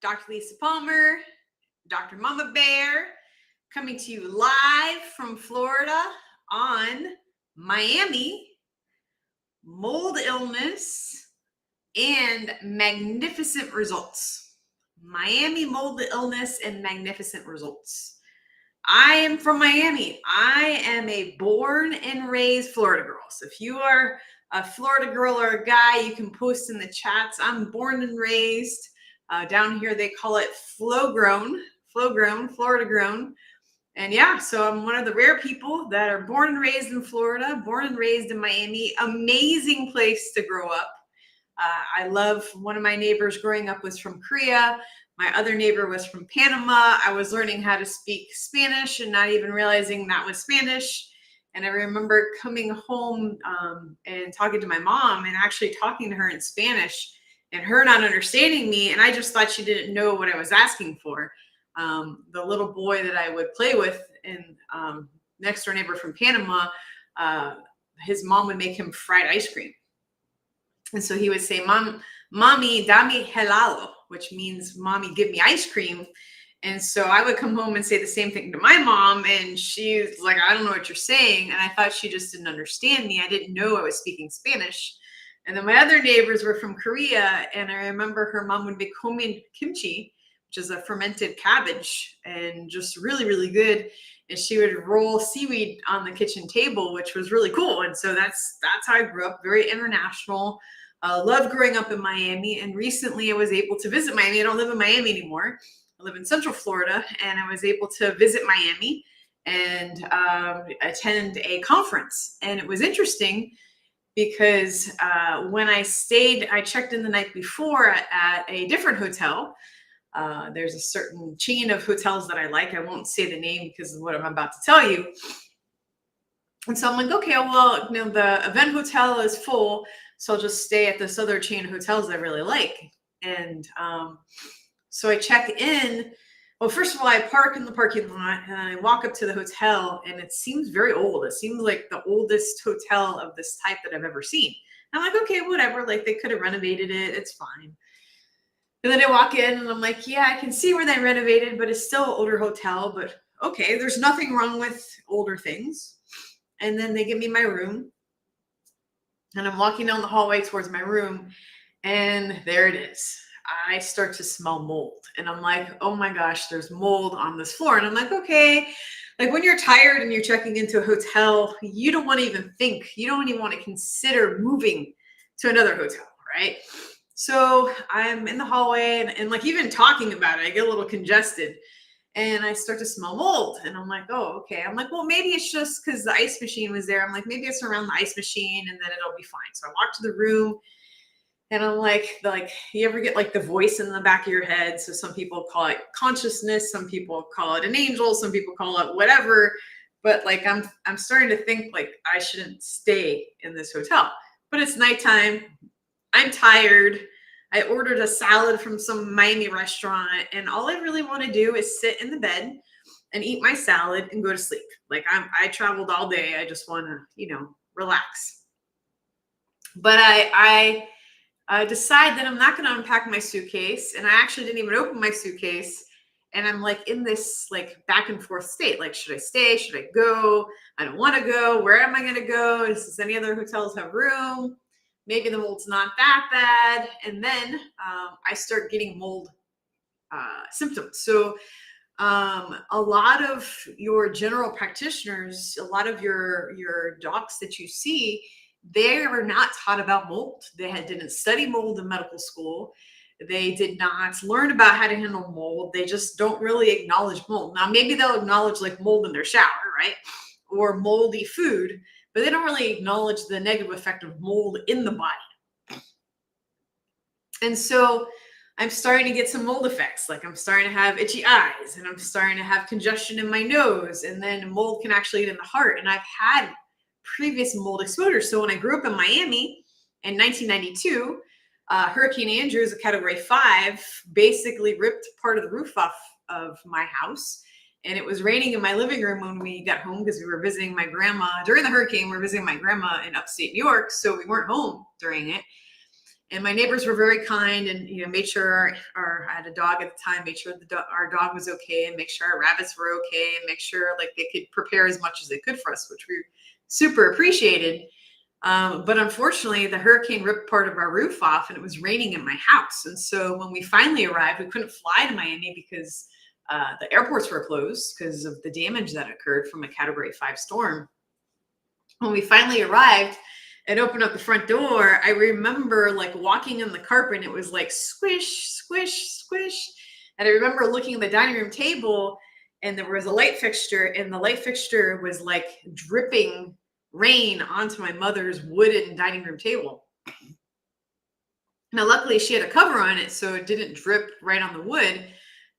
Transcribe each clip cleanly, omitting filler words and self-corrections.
Dr. Lisa Palmer, Dr. Mama Bear, coming to you live from Florida on Miami, mold illness, and magnificent results. Miami mold illness and magnificent results. I am from Miami. I am a born and raised Florida girl. So if you are a Florida girl or a guy, you can post in the chats. I'm born and raised. Down here, they call it flow grown, Florida grown. And yeah, so I'm one of the rare people that are born and raised in Florida, born and raised in Miami. Amazing place to grow up. I love, one of my neighbors growing up was from Korea. My other neighbor was from Panama. I was learning how to speak Spanish and not even realizing that was Spanish. And I remember coming home and talking to my mom and actually talking to her in Spanish and her not understanding me. And I just thought she didn't know what I was asking for. The little boy that I would play with and next door neighbor from Panama, his mom would make him fried ice cream. And so he would say, Mommy, dame helado, which means, Mommy, give me ice cream. And so I would come home and say the same thing to my mom. And she's like, I don't know what you're saying. And I thought she just didn't understand me. I didn't know I was speaking Spanish. And then my other neighbors were from Korea. And I remember her mom would make homemade kimchi, which is a fermented cabbage, and just really, really good. And she would roll seaweed on the kitchen table, which was really cool. And so that's how I grew up, very international. Loved growing up in Miami. And recently I was able to visit Miami. I don't live in Miami anymore. I live in Central Florida, and I was able to visit Miami and attend a conference. And it was interesting because when I stayed, I checked in the night before at a different hotel. There's a certain chain of hotels that I like. I won't say the name because of what I'm about to tell you. And so I'm like, okay, well, the event hotel is full, so I'll just stay at this other chain of hotels I really like. And so I check in. Well, first of all, I park in the parking lot and I walk up to the hotel, and it seems very old. It seems like the oldest hotel of this type that I've ever seen. I'm like, okay, whatever. Like, they could have renovated it. It's fine. And then I walk in and I'm like, yeah, I can see where they renovated, but it's still an older hotel. But okay, there's nothing wrong with older things. And then they give me my room. And I'm walking down the hallway towards my room. And there it is. I start to smell mold. And I'm like, oh my gosh, there's mold on this floor. And I'm like, okay. Like, when you're tired and you're checking into a hotel, you don't want to even think. You don't even want to consider moving to another hotel, right? So I'm in the hallway and like, even talking about it, I get a little congested and I start to smell mold. And I'm like, oh, okay. I'm like, well, maybe it's just because the ice machine was there. I'm like, maybe it's around the ice machine and then it'll be fine. So I walk to the room and I'm like, you ever get like the voice in the back of your head? So some people call it consciousness. Some people call it an angel. Some people call it whatever. But like, I'm starting to think like I shouldn't stay in this hotel, but it's nighttime. I'm tired. I ordered a salad from some Miami restaurant, and all I really want to do is sit in the bed and eat my salad and go to sleep. Like, I traveled all day. I just want to, relax. But I decide that I'm not going to unpack my suitcase, and I actually didn't even open my suitcase. And I'm like in this like back and forth state. Like, should I stay? Should I go? I don't want to go. Where am I going to go? Does any other hotels have room? Maybe the mold's not that bad. And then I start getting mold symptoms. So a lot of your general practitioners, a lot of your docs that you see, they were not taught about mold. They didn't study mold in medical school. They did not learn about how to handle mold. They just don't really acknowledge mold. Now, maybe they'll acknowledge like mold in their shower, right? Or moldy food, but they don't really acknowledge the negative effect of mold in the body. And so I'm starting to get some mold effects. Like, I'm starting to have itchy eyes, and I'm starting to have congestion in my nose, and then mold can actually get in the heart. And I've had previous mold exposure. So when I grew up in Miami in 1992, Hurricane Andrew, a Category 5, basically ripped part of the roof off of my house. And it was raining in my living room when we got home because we were visiting my grandma. During the hurricane, we were visiting my grandma in upstate New York, so we weren't home during it. And my neighbors were very kind and, made sure I had a dog at the time, made sure our dog was okay and make sure our rabbits were okay and make sure like they could prepare as much as they could for us, which we super appreciated. But unfortunately, the hurricane ripped part of our roof off and it was raining in my house. And so when we finally arrived, we couldn't fly to Miami because the airports were closed because of the damage that occurred from a Category 5 storm. When we finally arrived and opened up the front door, I remember like walking on the carpet and it was like squish, squish, squish. And I remember looking at the dining room table and there was a light fixture and the light fixture was like dripping rain onto my mother's wooden dining room table. Now, luckily she had a cover on it, so it didn't drip right on the wood,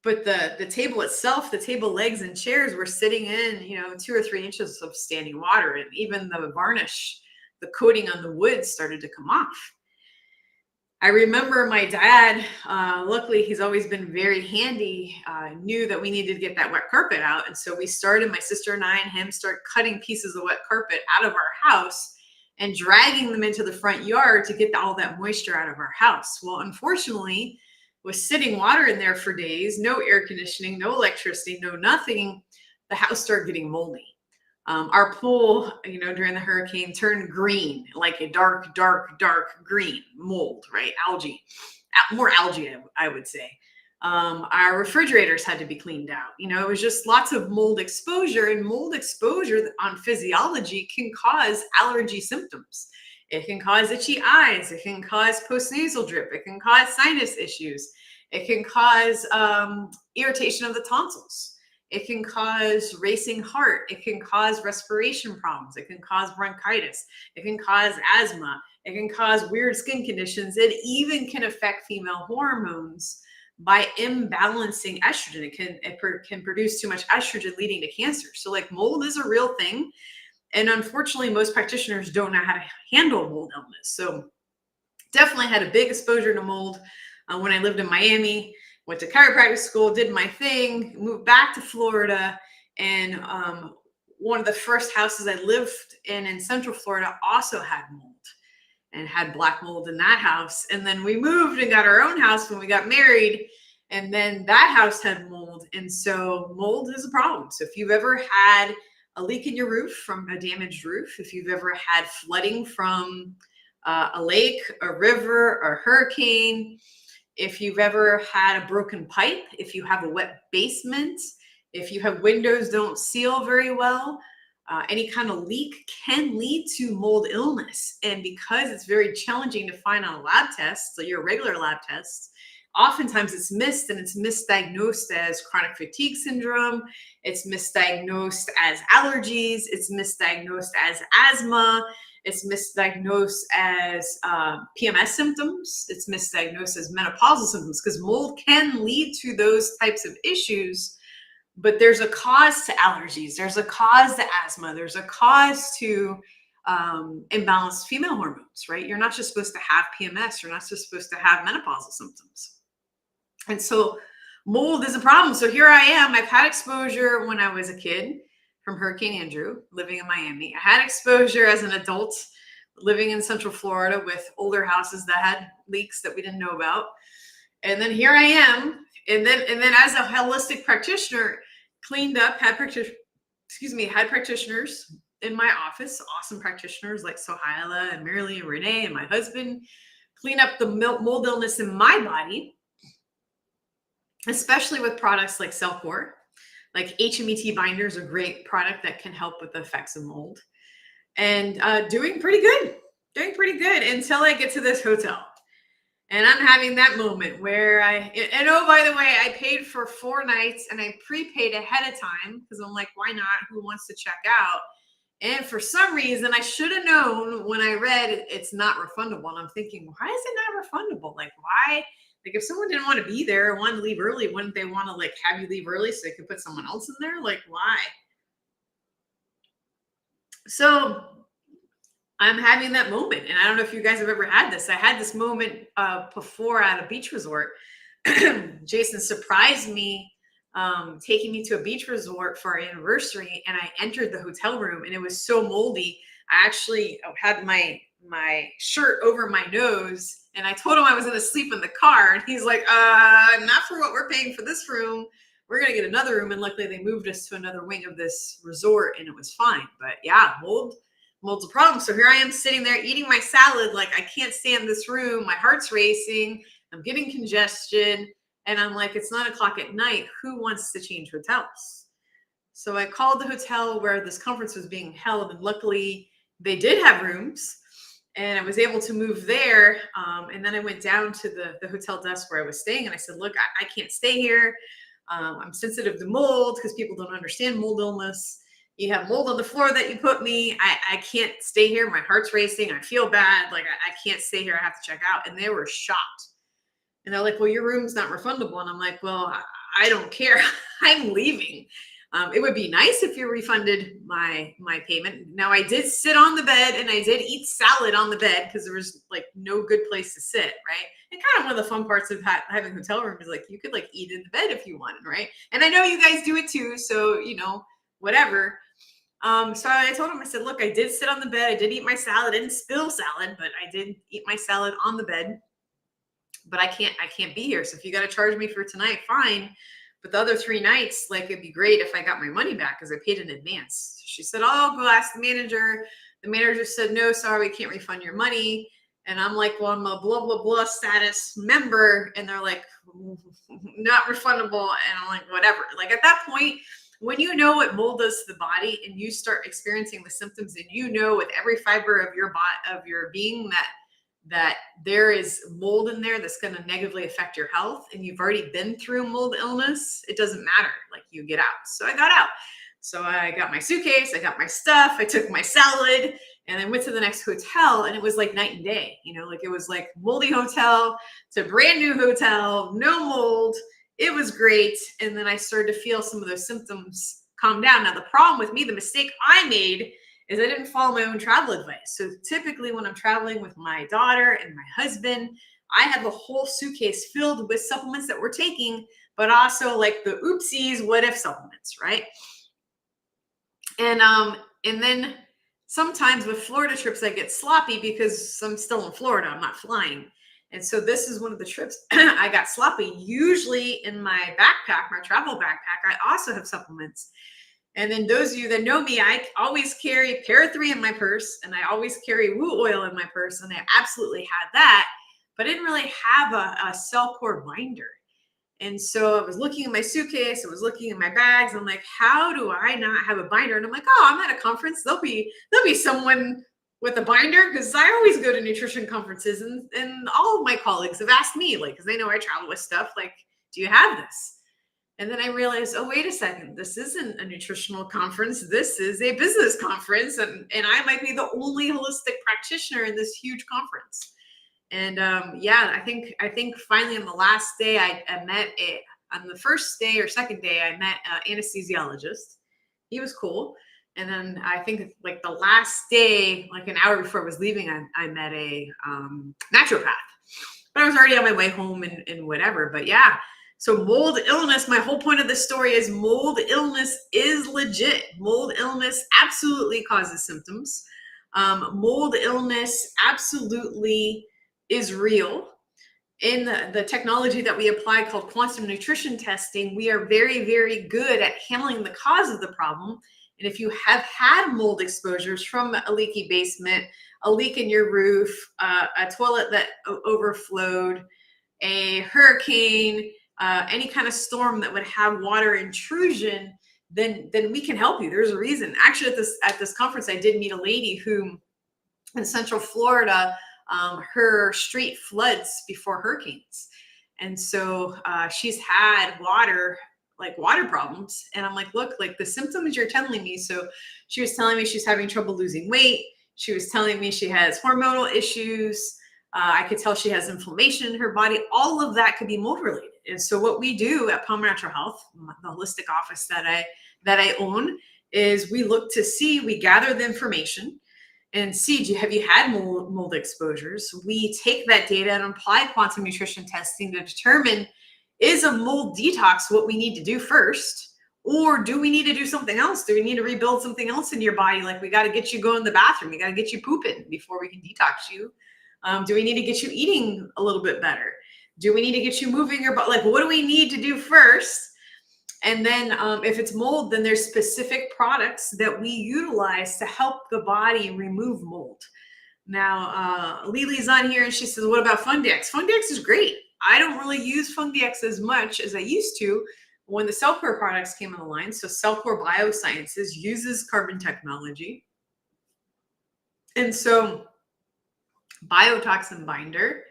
but the table itself, the table legs and chairs were sitting in, 2 or 3 inches of standing water. And even the varnish, the coating on the wood started to come off. I remember my dad, luckily he's always been very handy, knew that we needed to get that wet carpet out. And so we started, my sister and I and him start cutting pieces of wet carpet out of our house and dragging them into the front yard to get all that moisture out of our house. Well, unfortunately, with sitting water in there for days, no air conditioning, no electricity, no nothing, the house started getting moldy. Our pool, during the hurricane turned green, like a dark, dark, dark green mold, right? Algae, more algae, I would say. Our refrigerators had to be cleaned out. It was just lots of mold exposure, and mold exposure on physiology can cause allergy symptoms. It can cause itchy eyes. It can cause postnasal drip. It can cause sinus issues. It can cause irritation of the tonsils. It can cause racing heart. It can cause respiration problems. It can cause bronchitis. It can cause asthma. It can cause weird skin conditions. It even can affect female hormones by imbalancing estrogen. It can produce too much estrogen, leading to cancer. So like mold is a real thing. And unfortunately, most practitioners don't know how to handle mold illness. So definitely had a big exposure to mold when I lived in Miami. Went to chiropractic school, did my thing, moved back to Florida. And one of the first houses I lived in Central Florida also had mold and had black mold in that house. And then we moved and got our own house when we got married. And then that house had mold. And so mold is a problem. So if you've ever had a leak in your roof from a damaged roof, if you've ever had flooding from a lake, a river, a hurricane, if you've ever had a broken pipe, if you have a wet basement, if you have windows don't seal very well, any kind of leak can lead to mold illness. And because it's very challenging to find on a lab test, so your regular lab tests, oftentimes it's missed, and it's misdiagnosed as chronic fatigue syndrome. It's misdiagnosed as allergies. It's misdiagnosed as asthma. It's misdiagnosed as PMS symptoms. It's misdiagnosed as menopausal symptoms, because mold can lead to those types of issues. But there's a cause to allergies. There's a cause to asthma. There's a cause to imbalanced female hormones, right? You're not just supposed to have PMS. You're not just supposed to have menopausal symptoms. And so mold is a problem. So here I am. I've had exposure when I was a kid from Hurricane Andrew, living in Miami. I had exposure as an adult living in Central Florida with older houses that had leaks that we didn't know about. And then here I am. And then as a holistic practitioner, cleaned up, had practitioners in my office, awesome practitioners like Sohaila and Marilee and Renee and my husband, clean up the mold illness in my body, especially with products like Cellcore. Like HMET binders are a great product that can help with the effects of mold. And doing pretty good until I get to this hotel. And I'm having that moment where oh, by the way, I paid for 4 nights and I prepaid ahead of time because I'm like, why not? Who wants to check out? And for some reason, I should have known when I read it's not refundable. And I'm thinking, why is it not refundable? Like, why? Like, if someone didn't want to be there or wanted to leave early, wouldn't they want to like have you leave early so they could put someone else in there? Like, why? So I'm having that moment. And I don't know if you guys have ever had this. I had this moment before at a beach resort. Jason surprised me taking me to a beach resort for our anniversary. And I entered the hotel room and it was so moldy. I actually had my my shirt over my nose, and I told him I was going to sleep in the car, and he's like, not for what we're paying for this room. We're going to get another room. And luckily they moved us to another wing of this resort, and it was fine. But yeah, mold's a problem. So here I am sitting there eating my salad. Like, I can't stand this room. My heart's racing. I'm getting congestion. And I'm like, it's 9:00 at night. Who wants to change hotels? So I called the hotel where this conference was being held, and luckily they did have rooms, and I was able to move there. And then I went down to the hotel desk where I was staying, and I said, look, I can't stay here. I'm sensitive to mold, because people don't understand mold illness. You have mold on the floor that you put me. I can't stay here. My heart's racing. I feel bad. Like, I can't stay here. I have to check out. And they were shocked. And they're like, well, your room's not refundable. And I'm like, well, I don't care. I'm leaving. It would be nice if you refunded my payment. Now, I did sit on the bed, and I did eat salad on the bed, because there was like no good place to sit, right? And kind of one of the fun parts of having a hotel room is like, you could like eat in the bed if you wanted, right? And I know you guys do it too, so whatever. So I told him, I said, look, I did sit on the bed, I did eat my salad. I didn't spill salad, but I did eat my salad on the bed. But I can't be here. So if you got to charge me for tonight, fine. But the other 3 nights, like, it'd be great if I got my money back, because I paid in advance. She said, oh, go ask the manager. The manager said, no, sorry, we can't refund your money. And I'm like, well, I'm a blah, blah, blah status member. And they're like, not refundable. And I'm like, whatever. Like, at that point, when you know what mold does to the body, and you start experiencing the symptoms, and with every fiber of your body, of your being, that there is mold in there that's going to negatively affect your health, and you've already been through mold illness, it doesn't matter. Like, you get out. So I got out. So I got my suitcase, I got my stuff, I took my salad, and I went to the next hotel, and it was like night and day. Like, it was like moldy hotel to brand new hotel, no mold. It was great. And then I started to feel some of those symptoms calm down. Now, the problem with me, the mistake I made, is I didn't follow my own travel advice. So typically when I'm traveling with my daughter and my husband, I have a whole suitcase filled with supplements that we're taking, but also like the oopsies, what if supplements, right? And then sometimes with Florida trips, I get sloppy because I'm still in Florida, I'm not flying. And so this is one of the trips I got sloppy. Usually in my backpack, my travel backpack, I also have supplements. And then those of you that know me, I always carry Para-3 in my purse, and I always carry woo oil in my purse, and I absolutely had that, but I didn't really have a Cellcore binder. And so I was looking in my suitcase, I was looking in my bags, I'm like, how do I not have a binder? And I'm like, oh, I'm at a conference, there'll be someone with a binder, because I always go to nutrition conferences, and all of my colleagues have asked me, like, because they know I travel with stuff, like, do you have this? And then I realized, oh, wait a second, this isn't a nutritional conference. This is a business conference. And I might be the only holistic practitioner in this huge conference. And I think finally on the last day, I met on the first day or second day, I met an anesthesiologist. He was cool. And then I think like the last day, like an hour before I was leaving, I met a naturopath. But I was already on my way home and whatever. But yeah. So mold illness, my whole point of this story is mold illness is legit. Mold illness absolutely causes symptoms. Mold illness absolutely is real. In the technology that we apply called quantum nutrition testing, we are very, very good at handling the cause of the problem. And if you have had mold exposures from a leaky basement, a leak in your roof, a toilet that overflowed, a hurricane, any kind of storm that would have water intrusion, then we can help you. There's a reason. Actually, at this conference, I did meet a lady who, in Central Florida, her street floods before hurricanes, and so she's had water problems. And I'm like, look, like the symptoms you're telling me. So she was telling me she's having trouble losing weight. She was telling me she has hormonal issues. I could tell she has inflammation in her body. All of that could be mold related. And so what we do at Palmer Natural Health, the holistic office that I own, is we look to see, we gather the information and see, have you had mold exposures? We take that data and apply quantum nutrition testing to determine, is a mold detox what we need to do first? Or do we need to do something else? Do we need to rebuild something else in your body? Like we got to get you going to the bathroom. We got to get you pooping before we can detox you. Do we need to get you eating a little bit better? Do we need to get you moving your body? Like, what do we need to do first? And then if it's mold, then there's specific products that we utilize to help the body remove mold. Now, Lily's on here and she says, what about Fundex? Fundex is great. I don't really use Fundex as much as I used to when the Cellcore products came on the line. So Cellcore Biosciences uses carbon technology. And so biotoxin binder,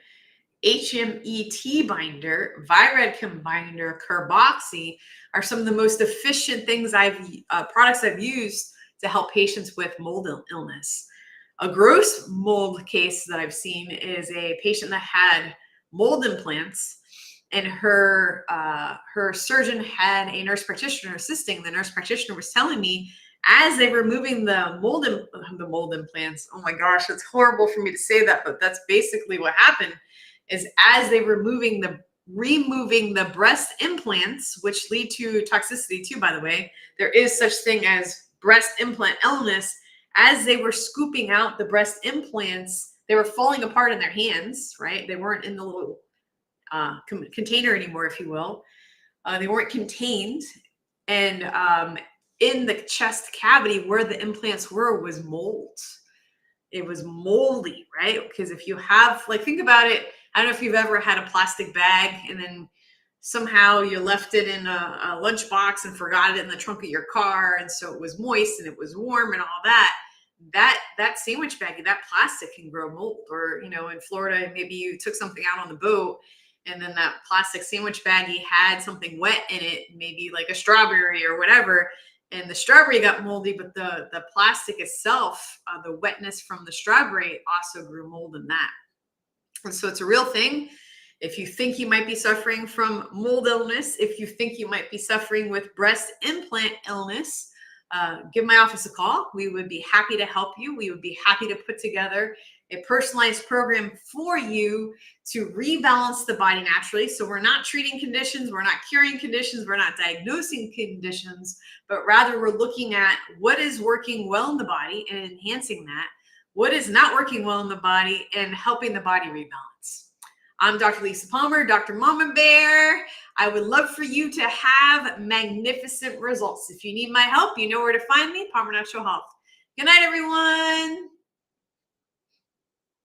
HMET binder, Viredchem binder, Carboxy are some of the most efficient things products I've used to help patients with mold illness. A gross mold case that I've seen is a patient that had mold implants, and her surgeon had a nurse practitioner assisting. The nurse practitioner was telling me as they were removing the mold implants, oh my gosh, it's horrible for me to say that, but that's basically what happened, is as they were removing the breast implants, which lead to toxicity too, by the way. There is such thing as breast implant illness. As they were scooping out the breast implants, they were falling apart in their hands, right? They weren't in the little container anymore, if you will. They weren't contained. And in the chest cavity where the implants were was mold. It was moldy, right? Because if you have, like, think about it. I don't know if you've ever had a plastic bag and then somehow you left it in a lunchbox and forgot it in the trunk of your car. And so it was moist and it was warm and all that. That sandwich baggie, that plastic can grow mold. Or, you know, in Florida, maybe you took something out on the boat and then that plastic sandwich baggie had something wet in it, maybe like a strawberry or whatever. And the strawberry got moldy, but the plastic itself, the wetness from the strawberry also grew mold in that. And so it's a real thing. If you think you might be suffering from mold illness, if you think you might be suffering with breast implant illness, give my office a call. We would be happy to help you. We would be happy to put together a personalized program for you to rebalance the body naturally. So we're not treating conditions, we're not curing conditions, we're not diagnosing conditions, but rather we're looking at what is working well in the body and enhancing that, what is not working well in the body and helping the body rebalance. I'm Dr. Lisa Palmer, Dr. Mama Bear. I would love for you to have magnificent results. If you need my help, you know where to find me, Palmer Natural Health. Good night, everyone.